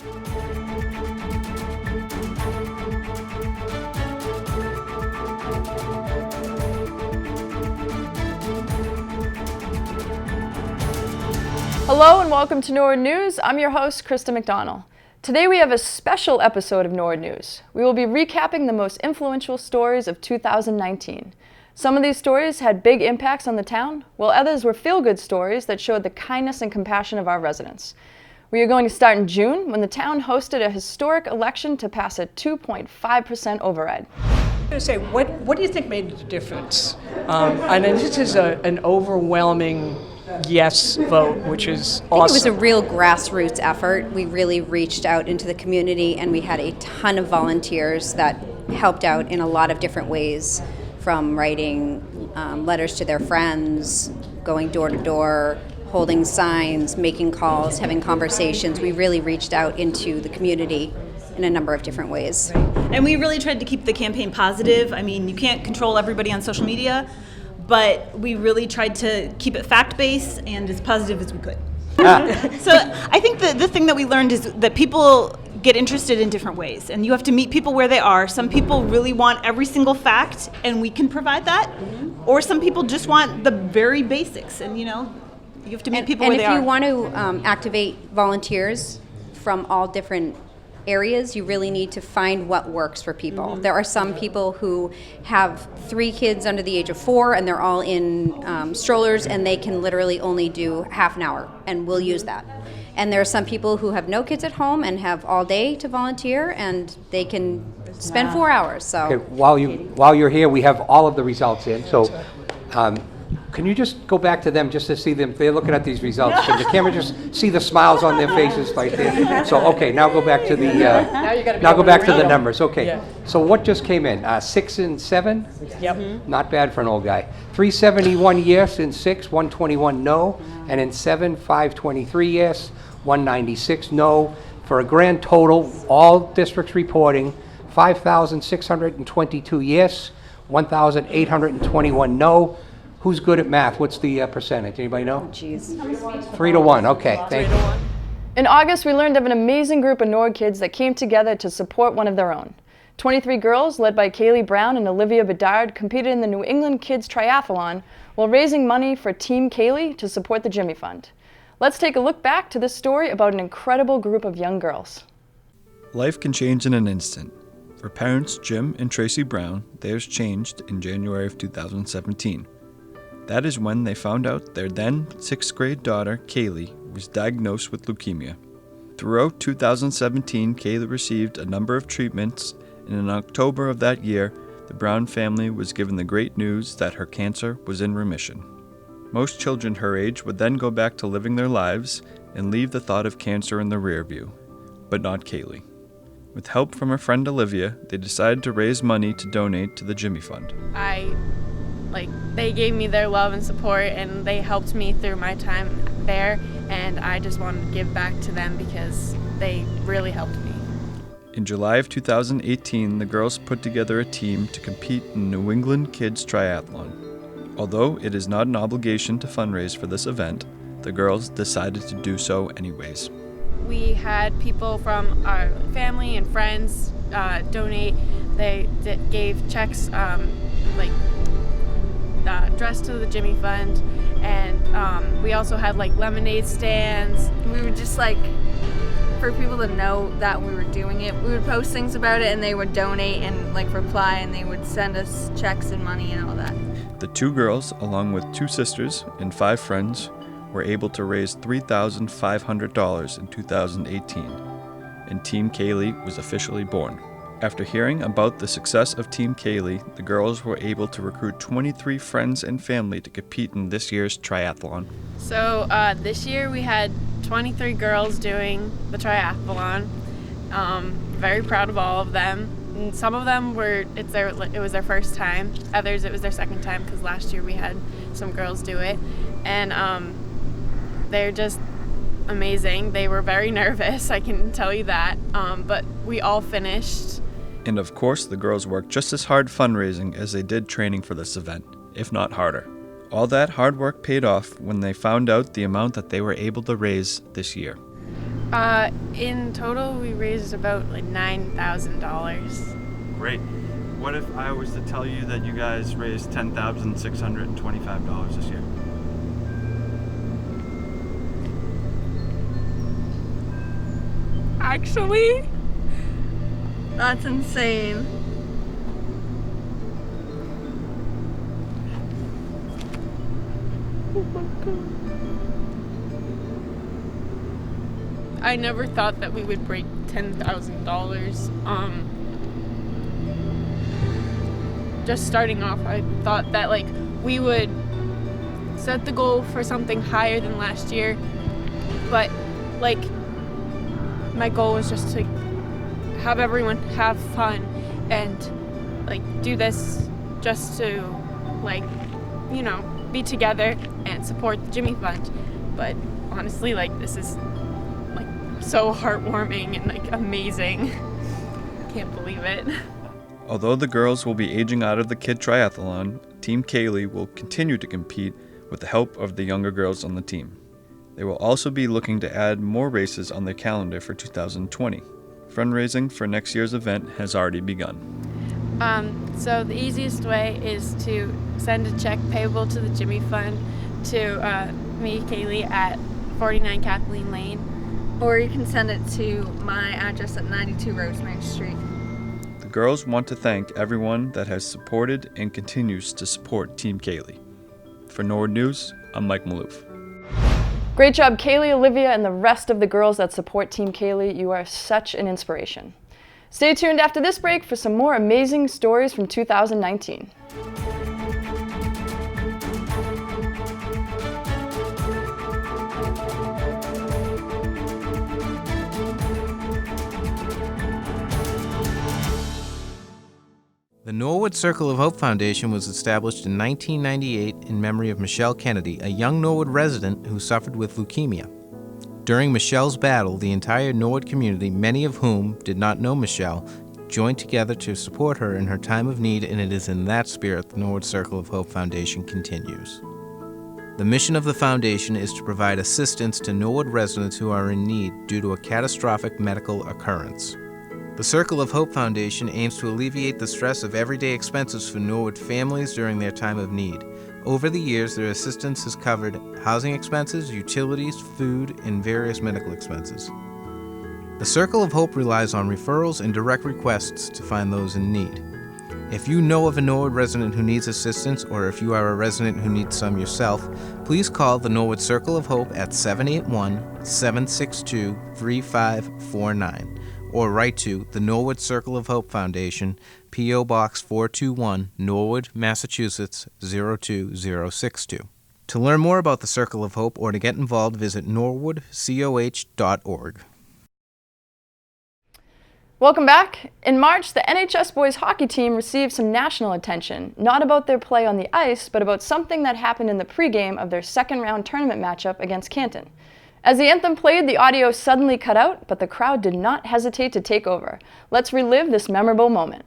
Hello and welcome to Norwood News. I'm your host, Krista McDonald. Today we have a special episode of Norwood News. We will be recapping the most influential stories of 2019. Some of these stories had big impacts on the town, while others were feel-good stories that showed the kindness and compassion of our residents. We are going to start in June when the town hosted a historic election to pass a 2.5% override. I'm going to say, what do you think made the difference? And this is an overwhelming yes vote, which is awesome. I think it was a real grassroots effort. We really reached out into the community, and we had a ton of volunteers that helped out in a lot of different ways, from writing letters to their friends, going door to door, holding signs, making calls, having conversations. We really reached out into the community in a number of different ways. And we really tried to keep the campaign positive. I mean, you can't control everybody on social media, but we really tried to keep it fact-based and as positive as we could. So I think the thing that we learned is that people get interested in different ways, and you have to meet people where they are. Some people really want every single fact, and we can provide that. Or some people just want the very basics, and you have to meet people where they are. And if you want to activate volunteers from all different areas, you really need to find what works for people. Mm-hmm. There are some people who have 3 kids under the age of 4 and they're all in strollers, and they can literally only do half an hour, and we'll use that. And there are some people who have no kids at home and have all day to volunteer, and they can spend 4 hours. So okay, while you're here, we have all of the results in. So can you just go back to them just to see them? They're looking at these results. Can the camera just see the smiles on their faces right there? So okay, now go back to the numbers. Okay. Yeah. So what just came in? 6 and 7. Yep. Mm-hmm. Not bad for an old guy. 371 yes in 6, 121 no, and in 7, 523 yes, 196 no, for a grand total, all districts reporting, 5,622 yes, 1,821 no. Who's good at math? What's the percentage? Anybody know? Oh, geez. 3 to 1. Okay, thank you. In August, we learned of an amazing group of Norwood kids that came together to support one of their own. 23 girls, led by Kaylee Brown and Olivia Bedard, competed in the New England Kids Triathlon while raising money for Team Kaylee to support the Jimmy Fund. Let's take a look back to this story about an incredible group of young girls. Life can change in an instant. For parents Jim and Tracy Brown, theirs changed in January of 2017. That is when they found out their then 6th grade daughter, Kaylee, was diagnosed with leukemia. Throughout 2017, Kaylee received a number of treatments, and in October of that year, the Brown family was given the great news that her cancer was in remission. Most children her age would then go back to living their lives and leave the thought of cancer in the rear view, but not Kaylee. With help from her friend Olivia, they decided to raise money to donate to the Jimmy Fund. They gave me their love and support, and they helped me through my time there, and I just wanted to give back to them because they really helped me. In July of 2018, the girls put together a team to compete in New England Kids Triathlon. Although it is not an obligation to fundraise for this event, the girls decided to do so anyways. We had people from our family and friends donate. They gave checks dressed to the Jimmy Fund, and we also had lemonade stands. We would just for people to know that we were doing it. We would post things about it, and they would donate and reply, and they would send us checks and money and all that. The 2 girls, along with 2 sisters and 5 friends, were able to raise $3,500 in 2018, and Team Kaylee was officially born. After hearing about the success of Team Kaylee, the girls were able to recruit 23 friends and family to compete in this year's triathlon. So this year we had 23 girls doing the triathlon. Very proud of all of them. And some of them it was their first time. Others it was their second time, because last year we had some girls do it. And they're just amazing. They were very nervous, I can tell you that. But we all finished. And of course, the girls worked just as hard fundraising as they did training for this event, if not harder. All that hard work paid off when they found out the amount that they were able to raise this year. In total, we raised about like $9,000. Great. What if I was to tell you that you guys raised $10,625 this year? Actually, that's insane. Oh my God. I never thought that we would break $10,000. Just starting off, I thought that like we would set the goal for something higher than last year, but like my goal was just to have everyone have fun and like do this just to like, you know, be together and support the Jimmy Fund. But honestly, like this is like so heartwarming and like amazing. Can't believe it. Although the girls will be aging out of the kid triathlon, Team Kaylee will continue to compete with the help of the younger girls on the team. They will also be looking to add more races on their calendar for 2020. Fundraising for next year's event has already begun. So the easiest way is to send a check payable to the Jimmy Fund to me, Kaylee, at 49 Kathleen Lane. Or you can send it to my address at 92 Rosemary Street. The girls want to thank everyone that has supported and continues to support Team Kaylee. For Norwood News, I'm Mike Maloof. Great job, Kaylee, Olivia, and the rest of the girls that support Team Kaylee. You are such an inspiration. Stay tuned after this break for some more amazing stories from 2019. The Norwood Circle of Hope Foundation was established in 1998 in memory of Michelle Kennedy, a young Norwood resident who suffered with leukemia. During Michelle's battle, the entire Norwood community, many of whom did not know Michelle, joined together to support her in her time of need, and it is in that spirit the Norwood Circle of Hope Foundation continues. The mission of the foundation is to provide assistance to Norwood residents who are in need due to a catastrophic medical occurrence. The Circle of Hope Foundation aims to alleviate the stress of everyday expenses for Norwood families during their time of need. Over the years, their assistance has covered housing expenses, utilities, food, and various medical expenses. The Circle of Hope relies on referrals and direct requests to find those in need. If you know of a Norwood resident who needs assistance, or if you are a resident who needs some yourself, please call the Norwood Circle of Hope at 781-762-3549. Or write to the Norwood Circle of Hope Foundation, P.O. Box 421, Norwood, Massachusetts 02062. To learn more about the Circle of Hope or to get involved, visit norwoodcoh.org. Welcome back. In March, the NHS boys hockey team received some national attention, not about their play on the ice, but about something that happened in the pregame of their second-round tournament matchup against Canton. As the anthem played, the audio suddenly cut out, but the crowd did not hesitate to take over. Let's relive this memorable moment.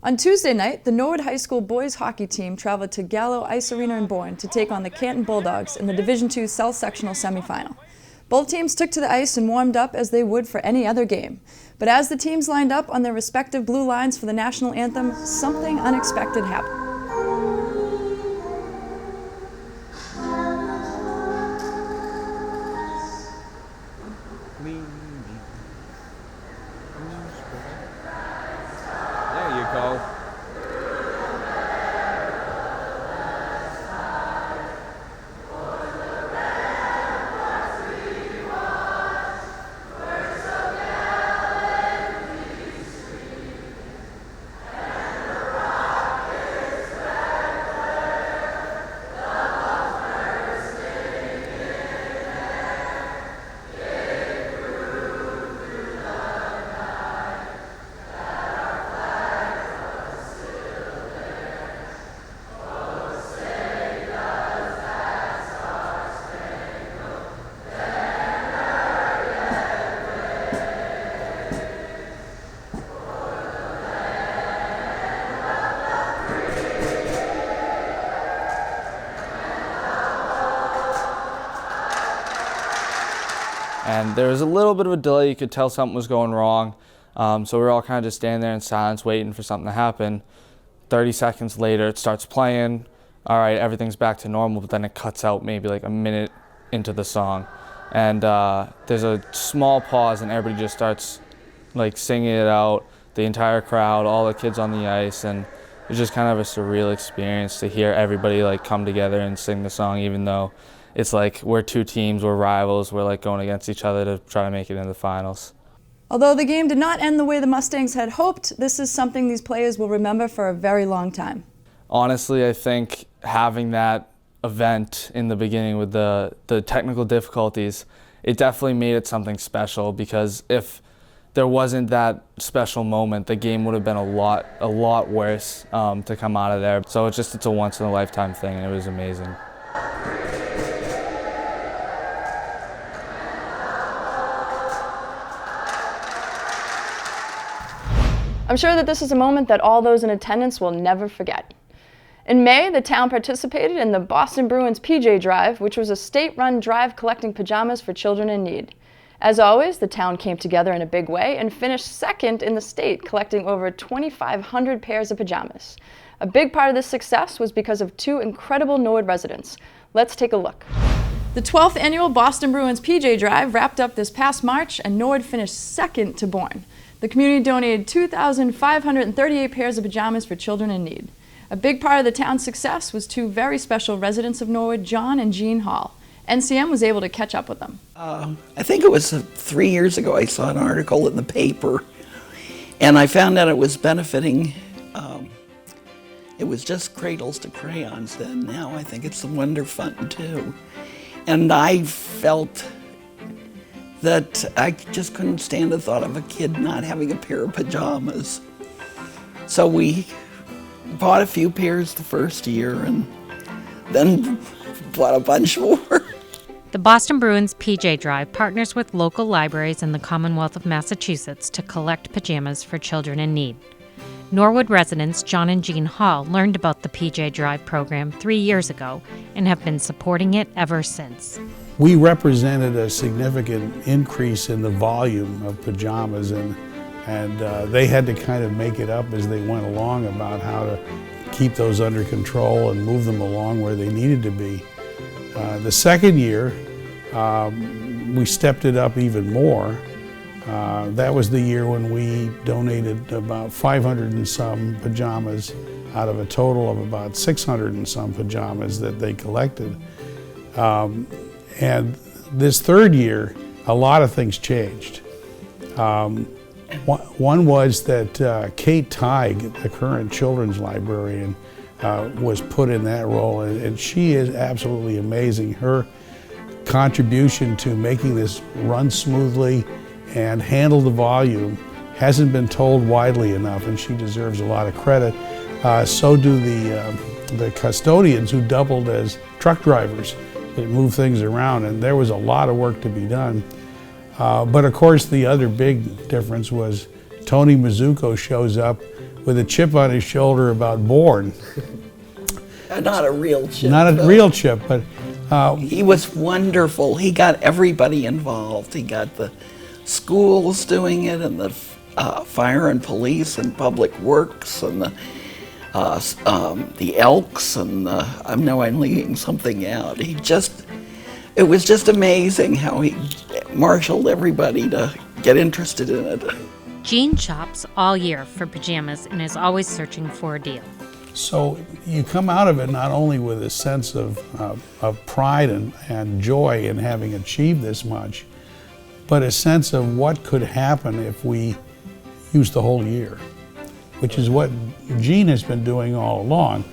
On Tuesday night, the Norwood High School boys hockey team traveled to Gallo Ice Arena in Bourne to take on the Canton Bulldogs in the Division II South Sectional semifinal. Both teams took to the ice and warmed up as they would for any other game. But as the teams lined up on their respective blue lines for the national anthem, something unexpected happened. There you go. and there was a little bit of a delay. You could tell something was going wrong. So we were all kind of just standing there in silence waiting for something to happen. 30 seconds later, it starts playing. All right, everything's back to normal, but then it cuts out maybe like a minute into the song. And there's a small pause, and everybody just starts like singing it out, the entire crowd, all the kids on the ice, and it was just kind of a surreal experience to hear everybody like come together and sing the song, even though it's like we're two teams, we're rivals, we're like going against each other to try to make it in the finals. Although the game did not end the way the Mustangs had hoped, this is something these players will remember for a very long time. Honestly, I think having that event in the beginning with the technical difficulties, it definitely made it something special, because if there wasn't that special moment, the game would have been a lot worse to come out of there. So it's a once in a lifetime thing, and it was amazing. I'm sure that this is a moment that all those in attendance will never forget. In May, the town participated in the Boston Bruins PJ Drive, which was a state-run drive collecting pajamas for children in need. As always, the town came together in a big way and finished second in the state, collecting over 2,500 pairs of pajamas. A big part of this success was because of two incredible Norwood residents. Let's take a look. The 12th annual Boston Bruins PJ Drive wrapped up this past March, and Norwood finished second to Bourne. The community donated 2,538 pairs of pajamas for children in need. A big part of the town's success was two very special residents of Norwood, John and Jean Hall. NCM was able to catch up with them. I think it was 3 years ago I saw an article in the paper, and I found out it was benefiting, it was just Cradles to Crayons then. Now I think it's the Wonder Fund too. And I felt that I just couldn't stand the thought of a kid not having a pair of pajamas. So we bought a few pairs the first year and then bought a bunch more. The Boston Bruins PJ Drive partners with local libraries in the Commonwealth of Massachusetts to collect pajamas for children in need. Norwood residents John and Jean Hall learned about the PJ Drive program 3 years ago and have been supporting it ever since. We represented a significant increase in the volume of pajamas, and they had to kind of make it up as they went along about how to keep those under control and move them along where they needed to be. The second year, we stepped it up even more. That was the year when we donated about 500 and some pajamas out of a total of about 600 and some pajamas that they collected. And this third year, a lot of things changed. One was that Kate Teig, the current children's librarian, was put in that role, and she is absolutely amazing. Her contribution to making this run smoothly and handle the volume hasn't been told widely enough, and she deserves a lot of credit. So do the custodians who doubled as truck drivers that move things around, and there was a lot of work to be done. But of course, the other big difference was Tony Mizuko shows up with a chip on his shoulder about Bourne. Not a real chip. Not a real chip, but he was wonderful. He got everybody involved. He got the schools doing it, and the fire and police and public works, and the Elks, and I know I'm leaving something out. It was just amazing how he marshaled everybody to get interested in it. Jean shops all year for pajamas and is always searching for a deal. So you come out of it not only with a sense of pride and joy in having achieved this much, but a sense of what could happen if we used the whole year, which is what Jean has been doing all along.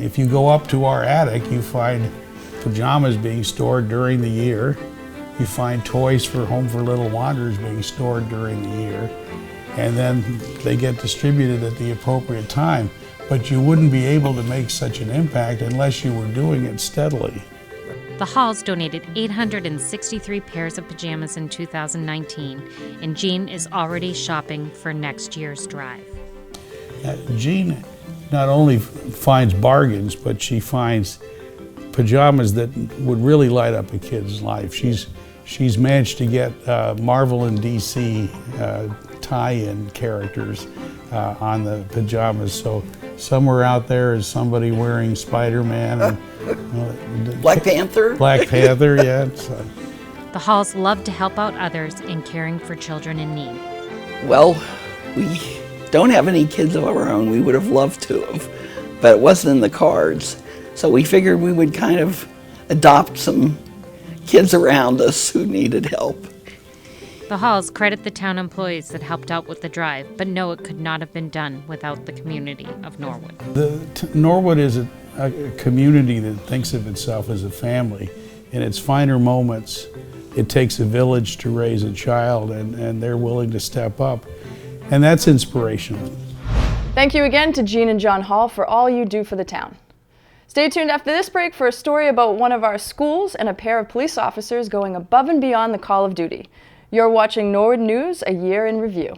If you go up to our attic, you find pajamas being stored during the year. You find toys for Home for Little Wanderers being stored during the year, and then they get distributed at the appropriate time. But you wouldn't be able to make such an impact unless you were doing it steadily. The Halls donated 863 pairs of pajamas in 2019, and Jean is already shopping for next year's drive. Jean not only finds bargains, but she finds pajamas that would really light up a kid's life. She's she's managed to get Marvel and DC tie-in characters on the pajamas. So somewhere out there is somebody wearing Spider-Man and Black Panther? Black Panther, yeah. So. The Halls love to help out others in caring for children in need. Well, we don't have any kids of our own. We would have loved to have, but it wasn't in the cards. So we figured we would kind of adopt some kids around us who needed help. The Halls credit the town employees that helped out with the drive, but know it could not have been done without the community of Norwood. Norwood is a community that thinks of itself as a family. In its finer moments, it takes a village to raise a child, and they're willing to step up. And that's inspirational. Thank you again to Jean and John Hall for all you do for the town. Stay tuned after this break for a story about one of our schools and a pair of police officers going above and beyond the call of duty. You're watching Norwood News, a year in review.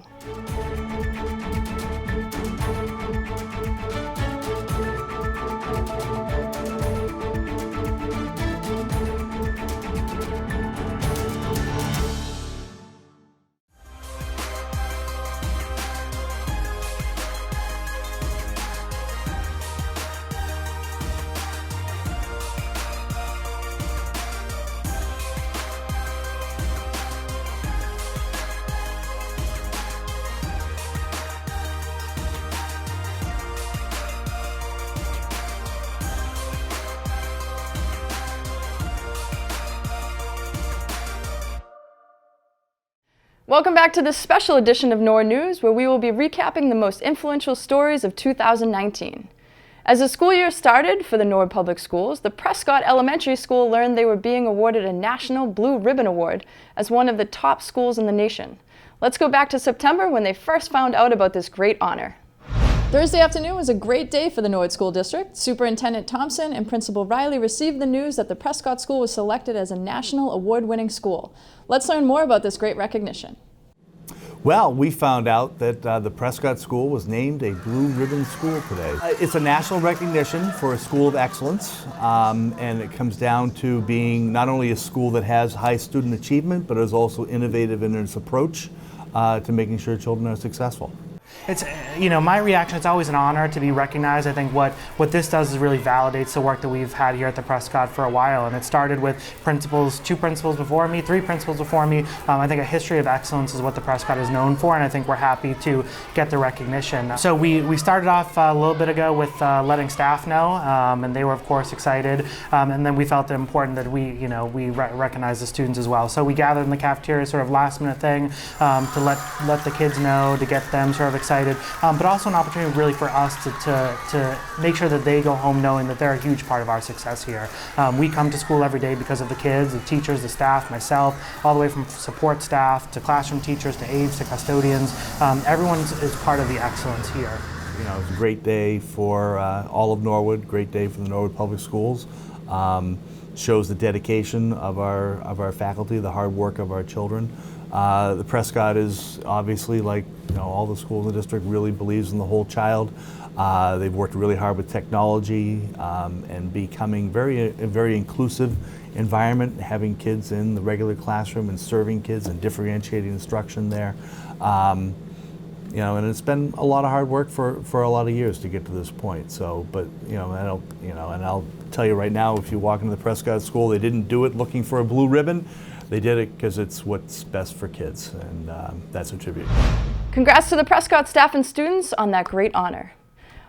Welcome back to this special edition of Norwood News, where we will be recapping the most influential stories of 2019. As the school year started for the Norwood Public Schools, the Prescott Elementary School learned they were being awarded a National Blue Ribbon Award as one of the top schools in the nation. Let's go back to September when they first found out about this great honor. Thursday afternoon was a great day for the Norwood School District. Superintendent Thompson and Principal Riley received the news that the Prescott School was selected as a national award-winning school. Let's learn more about this great recognition. Well, we found out that the Prescott School was named a Blue Ribbon School today. It's a national recognition for a school of excellence, and it comes down to being not only a school that has high student achievement, but is also innovative in its approach to making sure children are successful. It's, my reaction, it's always an honor to be recognized. I think what this does is really validates the work that we've had here at the Prescott for a while. And it started with two principals before me, three principals before me. I think a history of excellence is what the Prescott is known for, and I think we're happy to get the recognition. So we started off a little bit ago with letting staff know, and they were of course excited. And then we felt it important that we recognize the students as well. So we gathered in the cafeteria, sort of last minute thing, to let the kids know, to get them sort of excited, but also an opportunity really for us to make sure that they go home knowing that they're a huge part of our success here. We come to school every day because of the kids, the teachers, the staff, myself, all the way from support staff to classroom teachers to aides to custodians. Everyone is part of the excellence here. It was a great day for all of Norwood, great day for the Norwood Public Schools. Shows the dedication of our faculty, the hard work of our children. The Prescott is obviously, like all the schools in the district, really believes in the whole child. They've worked really hard with technology and becoming a very inclusive environment, having kids in the regular classroom and serving kids and differentiating instruction there. And it's been a lot of hard work for a lot of years to get to this point. So, but and I'll tell you right now, if you walk into the Prescott School, they didn't do it looking for a blue ribbon. They did it because it's what's best for kids, and that's a tribute. Congrats to the Prescott staff and students on that great honor.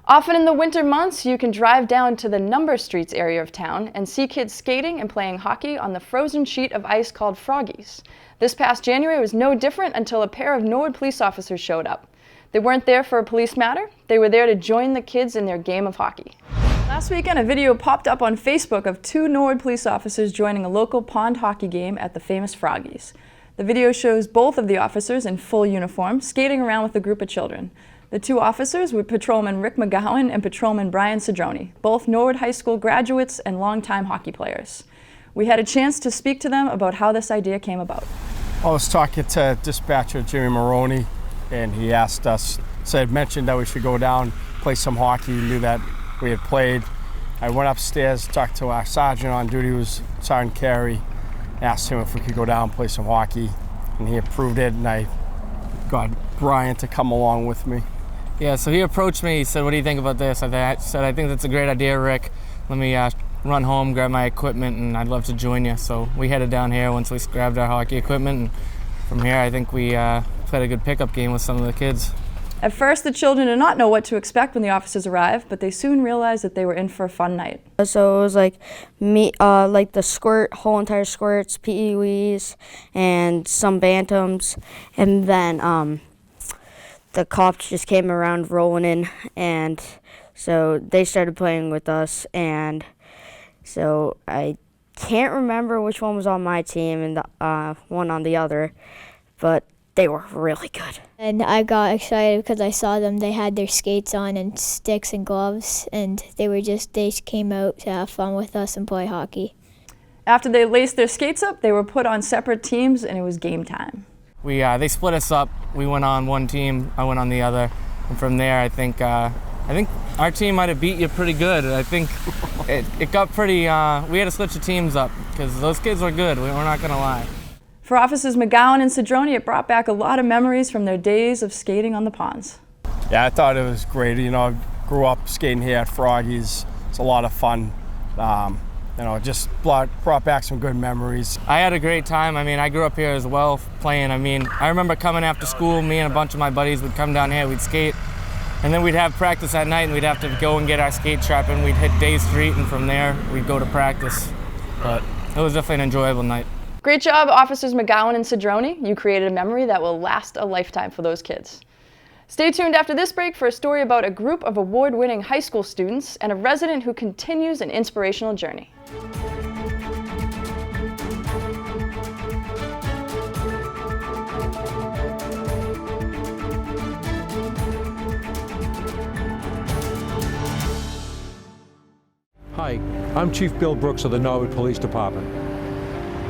Often in the winter months, you can drive down to the Number Streets area of town and see kids skating and playing hockey on the frozen sheet of ice called Froggies. This past January was no different until a pair of Norwood police officers showed up. They weren't there for a police matter, they were there to join the kids in their game of hockey. Last weekend, a video popped up on Facebook of two Norwood police officers joining a local pond hockey game at the famous Froggies. The video shows both of the officers in full uniform skating around with a group of children. The two officers were Patrolman Rick McGowan and Patrolman Brian Cedrone, both Norwood High School graduates and longtime hockey players. We had a chance to speak to them about how this idea came about. I was talking to dispatcher Jimmy Maroney, and he asked us, mentioned that we should go down, play some hockey. He knew that we had played. I went upstairs, talked to our sergeant on duty, was Sergeant Carey, asked him if we could go down and play some hockey, and he approved it, and I got Brian to come along with me. Yeah, so he approached me, he said, what do you think about this? I said, I think that's a great idea, Rick. Let me run home, grab my equipment, and I'd love to join you. So we headed down here once we grabbed our hockey equipment, and from here I think we played a good pickup game with some of the kids. At first, the children did not know what to expect when the officers arrived, but they soon realized that they were in for a fun night. So it was like me, like the squirt, whole entire squirts, PEWs, and some bantams, and then the cops just came around rolling in, and so they started playing with us, and so I can't remember which one was on my team and the one on the other, but they were really good. And I got excited because I saw them. They had their skates on and sticks and gloves, and they came out to have fun with us and play hockey. After they laced their skates up, they were put on separate teams, and it was game time. They split us up. We went on one team, I went on the other, and from there I think our team might have beat you pretty good. I think it got pretty. We had to switch the teams up because those kids were good. We're not gonna lie. For Officers McGowan and Cedrone, it brought back a lot of memories from their days of skating on the ponds. Yeah, I thought it was great. You know, I grew up skating here at Froggy's. It's a lot of fun. You know, just brought back some good memories. I had a great time. I mean, I grew up here as well playing. I mean, I remember coming after school, me and a bunch of my buddies would come down here, we'd skate, and then we'd have practice at night and we'd have to go and get our skate strap and we'd hit Day Street, and from there we'd go to practice. But it was definitely an enjoyable night. Great job, Officers McGowan and Cedrone. You created a memory that will last a lifetime for those kids. Stay tuned after this break for a story about a group of award-winning high school students and a resident who continues an inspirational journey. Hi, I'm Chief Bill Brooks of the Norwood Police Department.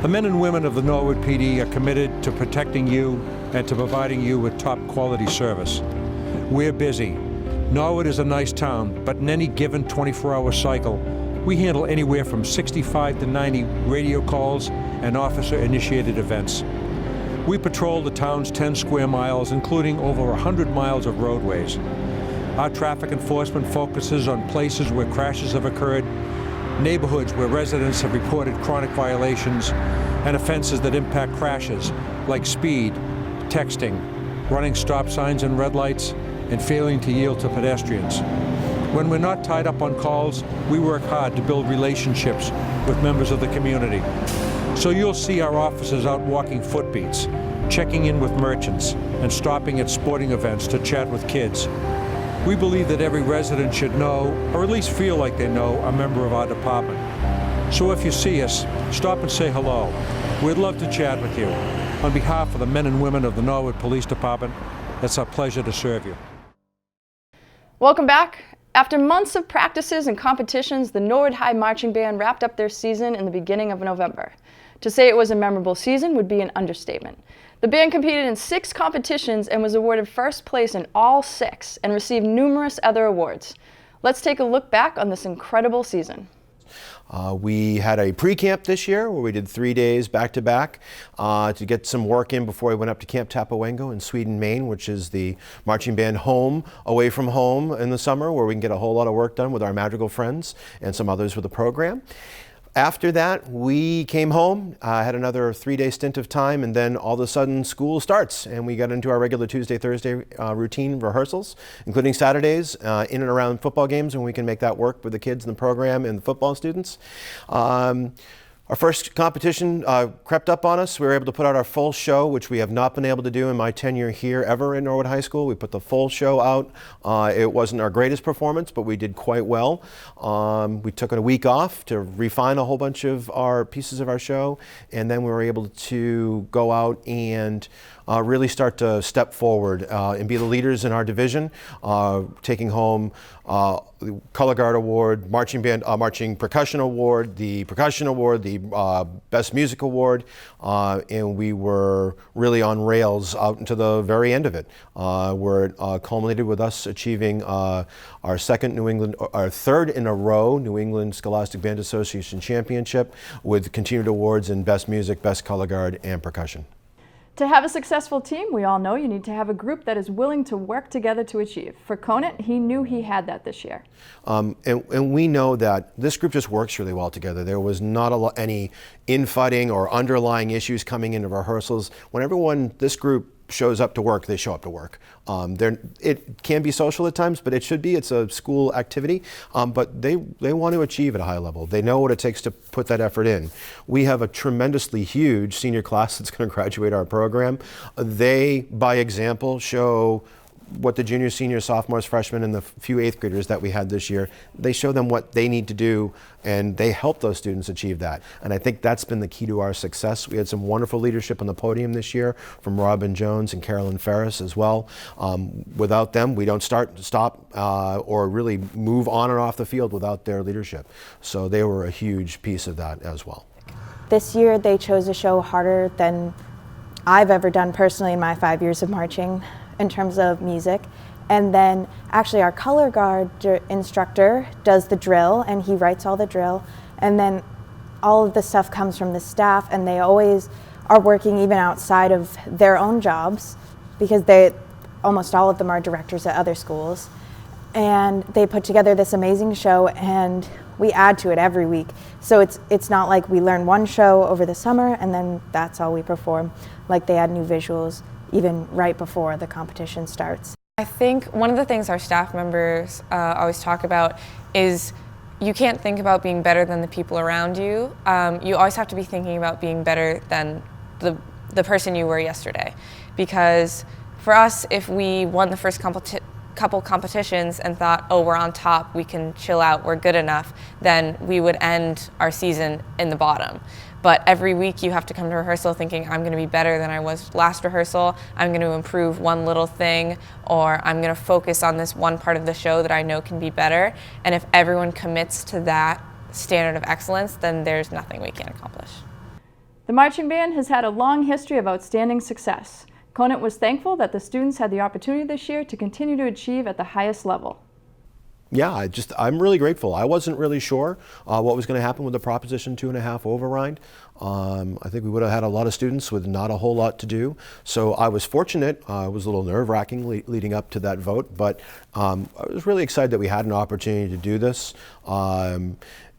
The men and women of the Norwood PD are committed to protecting you and to providing you with top quality service. We're busy. Norwood is a nice town, but in any given 24-hour cycle, we handle anywhere from 65 to 90 radio calls and officer-initiated events. We patrol the town's 10 square miles, including over 100 miles of roadways. Our traffic enforcement focuses on places where crashes have occurred, neighborhoods where residents have reported chronic violations, and offenses that impact crashes like speed, texting, running stop signs and red lights, and failing to yield to pedestrians. When we're not tied up on calls, we work hard to build relationships with members of the community. So you'll see our officers out walking footbeats, checking in with merchants, and stopping at sporting events to chat with kids. We believe that every resident should know, or at least feel like they know, a member of our department. So if you see us, stop and say hello. We'd love to chat with you. On behalf of the men and women of the Norwood Police Department, it's our pleasure to serve you. Welcome back. After months of practices and competitions, the Norwood High Marching Band wrapped up their season in the beginning of November. To say it was a memorable season would be an understatement. The band competed in 6 competitions and was awarded first place in all 6 and received numerous other awards. Let's take a look back on this incredible season. We had a pre-camp this year where we did 3 days back-to-back to get some work in before we went up to Camp Tapawengo in Sweden, Maine, which is the marching band home away from home in the summer, where we can get a whole lot of work done with our Madrigal friends and some others with the program. After that, we came home, had another 3-day stint of time, and then all of a sudden school starts, and we got into our regular Tuesday, Thursday routine rehearsals, including Saturdays in and around football games, and we can make that work with the kids in the program and the football students. Our first competition crept up on us. We were able to put out our full show, which we have not been able to do in my tenure here ever in Norwood High School. We put the full show out. It wasn't our greatest performance, but we did quite well. We took a week off to refine a whole bunch of our pieces of our show, and then we were able to go out and really start to step forward and be the leaders in our division, taking home the Color Guard Award, Marching Percussion Award, the Percussion Award, the Best Music Award, and we were really on rails out into the very end of it, where it culminated with us achieving our third in a row New England Scholastic Band Association Championship with continued awards in Best Music, Best Color Guard, and Percussion. To have a successful team, we all know you need to have a group that is willing to work together to achieve. For Conant, he knew he had that this year. And we know that this group just works really well together. There was not any infighting or underlying issues coming into rehearsals. When this group shows up to work, they show up to work. It can be social at times, but it's a school activity, but they want to achieve at a high level. They know what it takes to put that effort in. We have a tremendously huge senior class that's going to graduate our program. They, by example, show what the juniors, seniors, sophomores, freshmen, and the few eighth graders that we had this year, they show them what they need to do, and they help those students achieve that. And I think that's been the key to our success. We had some wonderful leadership on the podium this year from Robin Jones and Carolyn Ferris as well. Without them, we don't stop, or really move on and off the field without their leadership. So they were a huge piece of that as well. This year they chose a show harder than I've ever done personally in my 5 years of marching, in terms of music. And then actually our color guard instructor does the drill, and he writes all the drill, and then all of the stuff comes from the staff, and they always are working even outside of their own jobs, because almost all of them are directors at other schools, and they put together this amazing show, and we add to it every week. So it's not like we learn one show over the summer and then that's all we perform. Like, they add new visuals even right before the competition starts. I think one of the things our staff members always talk about is you can't think about being better than the people around you. You always have to be thinking about being better than the person you were yesterday. Because for us, if we won the first couple competitions and thought, oh, we're on top, we can chill out, we're good enough, then we would end our season in the bottom. But every week you have to come to rehearsal thinking, I'm going to be better than I was last rehearsal, I'm going to improve one little thing, or I'm going to focus on this one part of the show that I know can be better. And if everyone commits to that standard of excellence, then there's nothing we can't accomplish. The marching band has had a long history of outstanding success. Conant was thankful that the students had the opportunity this year to continue to achieve at the highest level. Yeah, I'm really grateful. I wasn't really sure what was going to happen with the Proposition 2.5 override. I think we would have had a lot of students with not a whole lot to do. So I was fortunate. It was a little nerve-wracking leading up to that vote, but I was really excited that we had an opportunity to do this.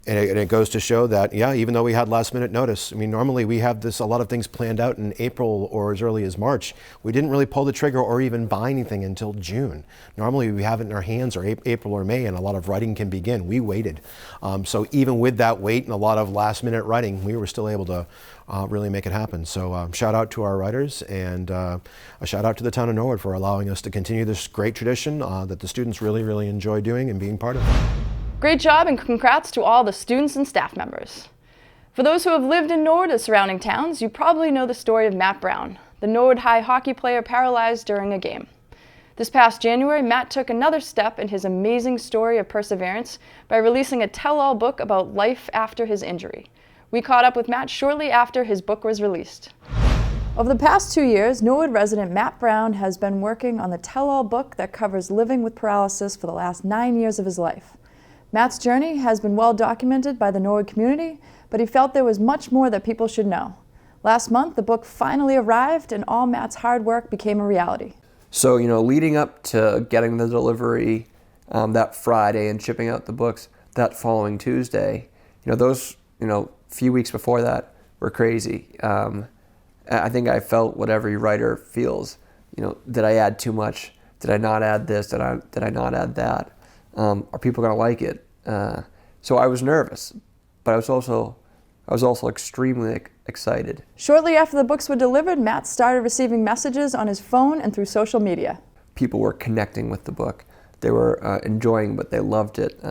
And it goes to show that, yeah, even though we had last-minute notice, I mean, normally we have a lot of things planned out in April or as early as March. We didn't really pull the trigger or even buy anything until June. Normally we have it in our hands or April or May, and a lot of writing can begin. We waited. So even with that wait and a lot of last-minute writing, we were still able to really make it happen. So shout out to our writers, and a shout out to the town of Norwood for allowing us to continue this great tradition that the students really, really enjoy doing and being part of. Great job, and congrats to all the students and staff members. For those who have lived in Norwood or surrounding towns, you probably know the story of Matt Brown, the Norwood High hockey player paralyzed during a game. This past January, Matt took another step in his amazing story of perseverance by releasing a tell-all book about life after his injury. We caught up with Matt shortly after his book was released. Over the past 2 years, Norwood resident Matt Brown has been working on the tell-all book that covers living with paralysis for the last 9 years of his life. Matt's journey has been well documented by the Norwood community, but he felt there was much more that people should know. Last month, the book finally arrived, and all Matt's hard work became a reality. So, leading up to getting the delivery that Friday and shipping out the books that following Tuesday, those, few weeks before that were crazy. I think I felt what every writer feels. Did I add too much? Did I not add this? Did I not add that? Are people going to like it? So I was nervous, but I was also extremely excited. Shortly after the books were delivered, Matt started receiving messages on his phone and through social media. People were connecting with the book. They were enjoying, but they loved it.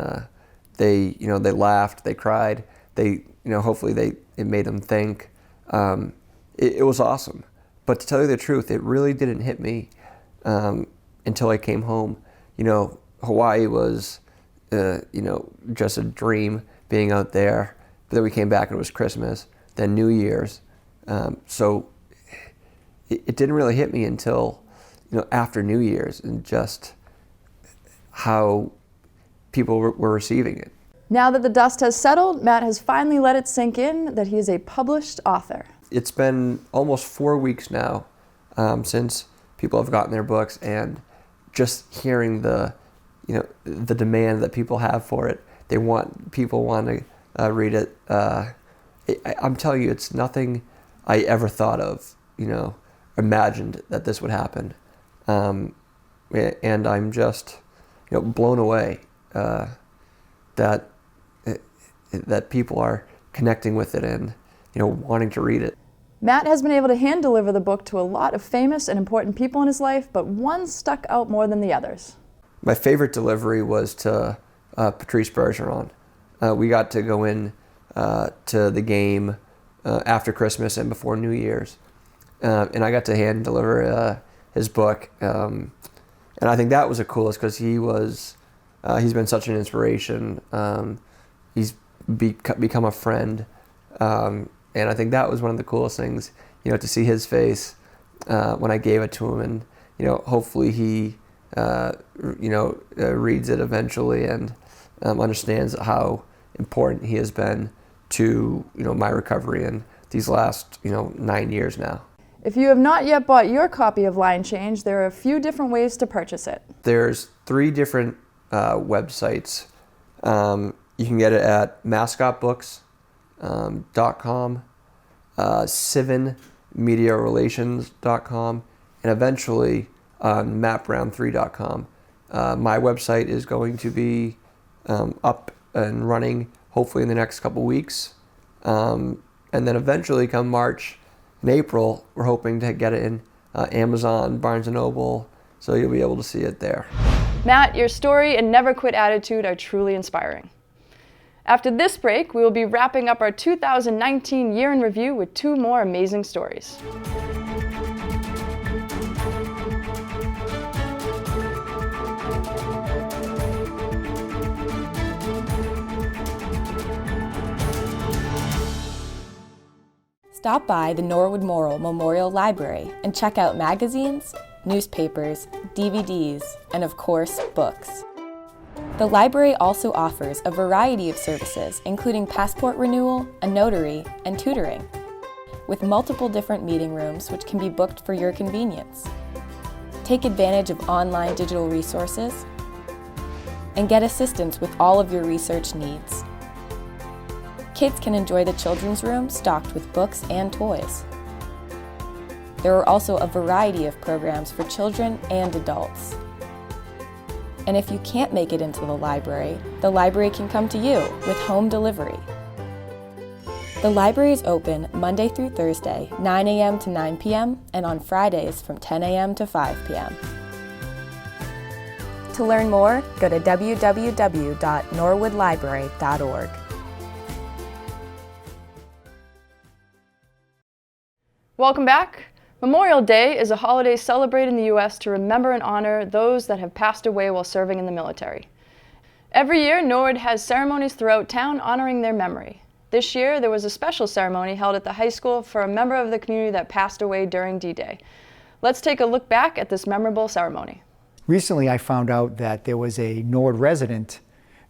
They laughed, they cried. Hopefully it made them think. It was awesome. But to tell you the truth, it really didn't hit me until I came home. You know, Hawaii was, just a dream being out there. But then we came back and it was Christmas, then New Year's. So it didn't really hit me until, after New Year's, and just how people were receiving it. Now that the dust has settled, Matt has finally let it sink in that he is a published author. It's been almost 4 weeks now since people have gotten their books, and just hearing the demand that people have for it. People want to read it. I'm telling you, it's nothing I ever thought of, imagined that this would happen. And I'm just, blown away that people are connecting with it and, wanting to read it. Matt has been able to hand deliver the book to a lot of famous and important people in his life, but one stuck out more than the others. My favorite delivery was to Patrice Bergeron. We got to go in to the game after Christmas and before New Year's, and I got to hand deliver his book. And I think that was the coolest because he's been such an inspiration. He's become a friend. And I think that was one of the coolest things, to see his face when I gave it to him, and hopefully he, reads it eventually and understands how important he has been to my recovery in these last 9 years now. If you have not yet bought your copy of Line Change, there are a few different ways to purchase it. There's 3 different websites. You can get it at mascotbooks.com, civinmediarelations.com, and eventually on mattbrown3.com. My website is going to be up and running hopefully in the next couple weeks. And then eventually come March and April, we're hoping to get it in Amazon, Barnes & Noble, so you'll be able to see it there. Matt, your story and never quit attitude are truly inspiring. After this break, we will be wrapping up our 2019 year in review with 2 more amazing stories. Stop by the Norwood Morrill Memorial Library and check out magazines, newspapers, DVDs, and of course, books. The library also offers a variety of services, including passport renewal, a notary, and tutoring, with multiple different meeting rooms which can be booked for your convenience. Take advantage of online digital resources and get assistance with all of your research needs. Kids can enjoy the children's room stocked with books and toys. There are also a variety of programs for children and adults. And if you can't make it into the library can come to you with home delivery. The library is open Monday through Thursday, 9 a.m. to 9 p.m., and on Fridays from 10 a.m. to 5 p.m. To learn more, go to www.norwoodlibrary.org. Welcome back. Memorial Day is a holiday celebrated in the U.S. to remember and honor those that have passed away while serving in the military. Every year, Norwood has ceremonies throughout town honoring their memory. This year, there was a special ceremony held at the high school for a member of the community that passed away during D-Day. Let's take a look back at this memorable ceremony. Recently, I found out that there was a Norwood resident,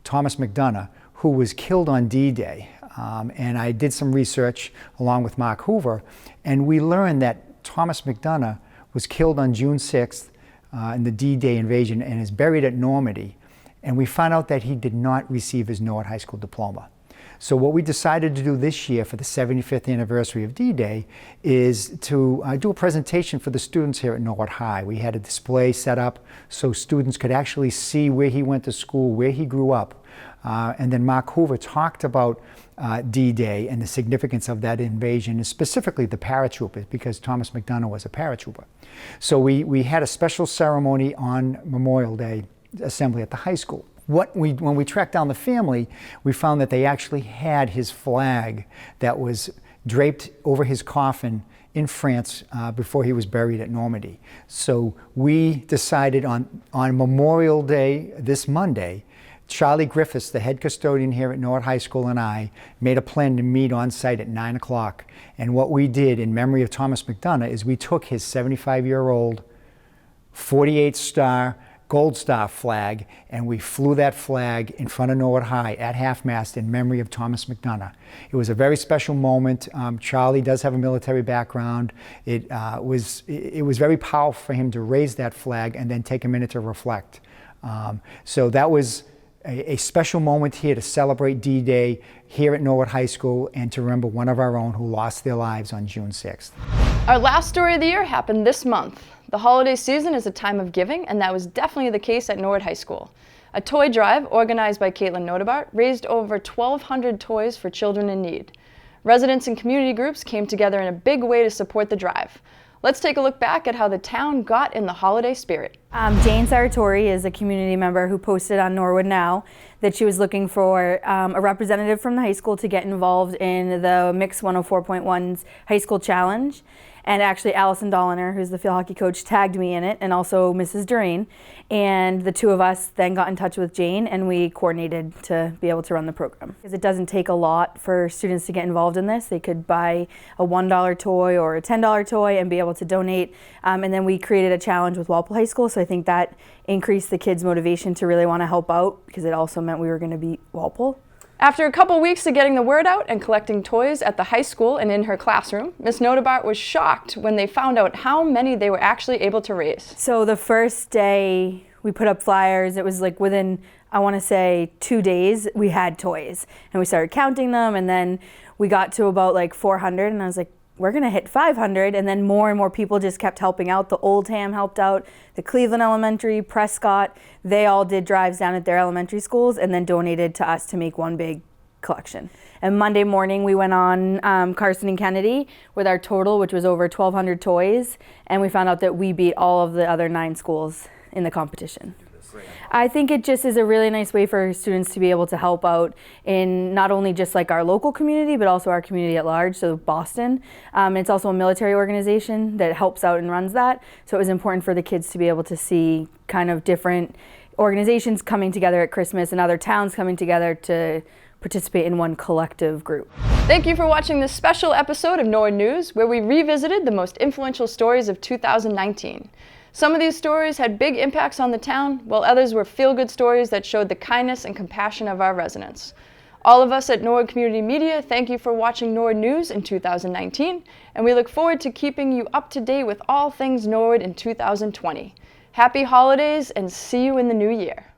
Thomas McDonough, who was killed on D-Day. And I did some research along with Mark Hoover, and we learned that Thomas McDonough was killed on June 6th in the D-Day invasion and is buried at Normandy. And we found out that he did not receive his Norwood High School diploma. So what we decided to do this year for the 75th anniversary of D-Day is to do a presentation for the students here at Norwood High. We had a display set up so students could actually see where he went to school, where he grew up. And then Mark Hoover talked about D-Day and the significance of that invasion, and specifically the paratroopers, because Thomas McDonough was a paratrooper. So we had a special ceremony on Memorial Day assembly at the high school. When we tracked down the family, we found that they actually had his flag that was draped over his coffin in France before he was buried at Normandy. So we decided on Memorial Day, this Monday, Charlie Griffiths, the head custodian here at Norwood High School, and I made a plan to meet on site at 9 o'clock. And what we did in memory of Thomas McDonough is we took his 75-year-old 48-star Gold Star flag, and we flew that flag in front of Norwood High at half-mast in memory of Thomas McDonough. It was a very special moment. Charlie does have a military background. It was very powerful for him to raise that flag and then take a minute to reflect. So that was a special moment here to celebrate D-Day here at Norwood High School and to remember one of our own who lost their lives on June 6th. Our last story of the year happened this month. The holiday season is a time of giving, and that was definitely the case at Norwood High School. A toy drive organized by Caitlin Nodebart raised over 1,200 toys for children in need. Residents and community groups came together in a big way to support the drive. Let's take a look back at how the town got in the holiday spirit. Jane Saratori is a community member who posted on Norwood Now that she was looking for a representative from the high school to get involved in the Mix 104.1's High School Challenge. And actually Allison Dolliner, who's the field hockey coach, tagged me in it, and also Mrs. Doreen. And the two of us then got in touch with Jane, and we coordinated to be able to run the program. Because it doesn't take a lot for students to get involved in this. They could buy a $1 toy or a $10 toy and be able to donate. And then we created a challenge with Walpole High School, so I think that increased the kids' motivation to really want to help out, because it also meant we were going to beat Walpole. After a couple weeks of getting the word out and collecting toys at the high school and in her classroom, Ms. Nodebart was shocked when they found out how many they were actually able to raise. So the first day we put up flyers, it was like within, I want to say, 2 days, we had toys. And we started counting them, and then we got to about like 400, and I was like, we're gonna hit 500, and then more and more people just kept helping out. The Oldham helped out, the Cleveland Elementary, Prescott, they all did drives down at their elementary schools and then donated to us to make one big collection. And Monday morning we went on Carson and Kennedy with our total, which was over 1,200 toys, and we found out that we beat all of the other 9 schools in the competition. I think it just is a really nice way for students to be able to help out in not only just like our local community, but also our community at large, so Boston. It's also a military organization that helps out and runs that, so it was important for the kids to be able to see kind of different organizations coming together at Christmas and other towns coming together to participate in one collective group. Thank you for watching this special episode of Norwood News, where we revisited the most influential stories of 2019. Some of these stories had big impacts on the town, while others were feel-good stories that showed the kindness and compassion of our residents. All of us at Norwood Community Media thank you for watching Norwood News in 2019, and we look forward to keeping you up to date with all things Norwood in 2020. Happy holidays, and see you in the new year.